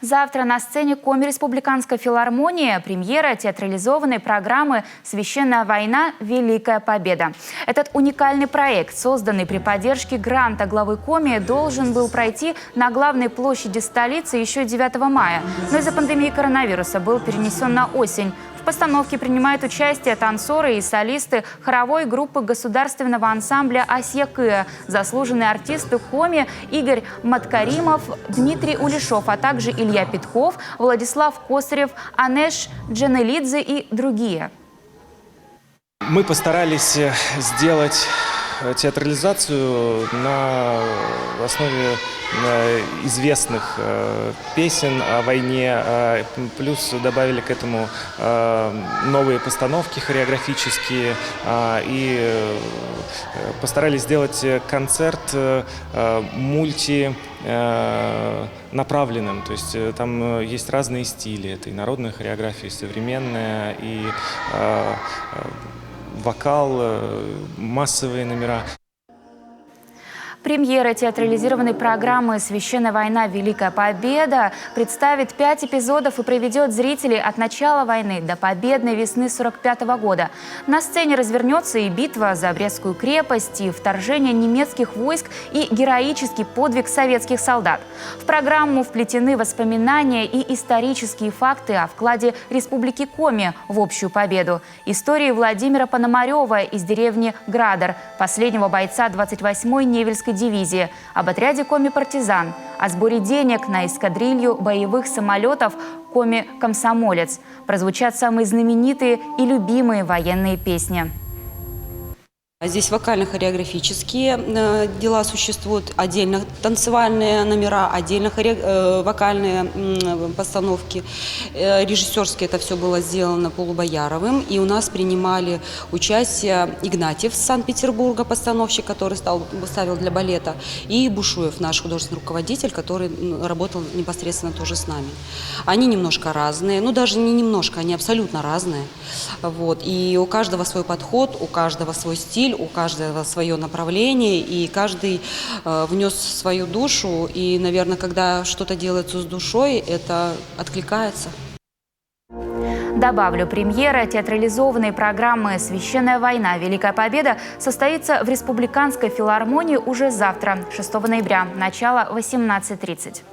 Завтра на сцене Коми Республиканской филармонии премьера театрализованной программы «Священная война. Великая победа». Этот уникальный проект, созданный при поддержке гранта главы Коми, должен был пройти на главной площади столицы еще 9 мая, но из-за пандемии коронавируса был перенесен на осень. В постановке принимают участие танцоры и солисты хоровой группы государственного ансамбля «Асьякыя», заслуженные артисты Коми Игорь Маткаримов, Дмитрий Улешов, а также Илья Петков, Владислав Косарев, Анеш Джанелидзе и другие. Мы постарались сделать театрализацию на основе известных песен о войне, плюс добавили к этому новые постановки хореографические и постарались сделать концерт мультинаправленным, то есть там есть разные стили, это и народная хореография, и современная, и вокал, массовые номера. Премьера театрализированной программы «Священная война. Великая победа» представит 5 эпизодов и проведет зрителей от начала войны до победной весны 1945 года. На сцене развернется и битва за Брестскую крепость, и вторжение немецких войск, и героический подвиг советских солдат. В программу вплетены воспоминания и исторические факты о вкладе Республики Коми в общую победу. Истории Владимира Пономарева из деревни Градар, последнего бойца 28-й Невельской дивизии, об отряде Коми-партизан, о сборе денег на эскадрилью боевых самолетов Коми-комсомолец. Прозвучат самые знаменитые и любимые военные песни. Здесь вокально-хореографические дела существуют, отдельно танцевальные номера, отдельно вокальные постановки. Режиссерски это все было сделано Полубояровым. И у нас принимали участие Игнатьев с Санкт-Петербурга, постановщик, который ставил для балета, и Бушуев, наш художественный руководитель, который работал непосредственно тоже с нами. Они немножко разные, ну даже не немножко, они абсолютно разные. Вот. И у каждого свой подход, у каждого свой стиль, у каждого свое направление, и каждый внес свою душу. И, наверное, когда что-то делается с душой, это откликается. Добавлю, премьера театрализованной программы «Священная война. Великая победа» состоится в Республиканской филармонии уже завтра, 6 ноября, начало 18:30.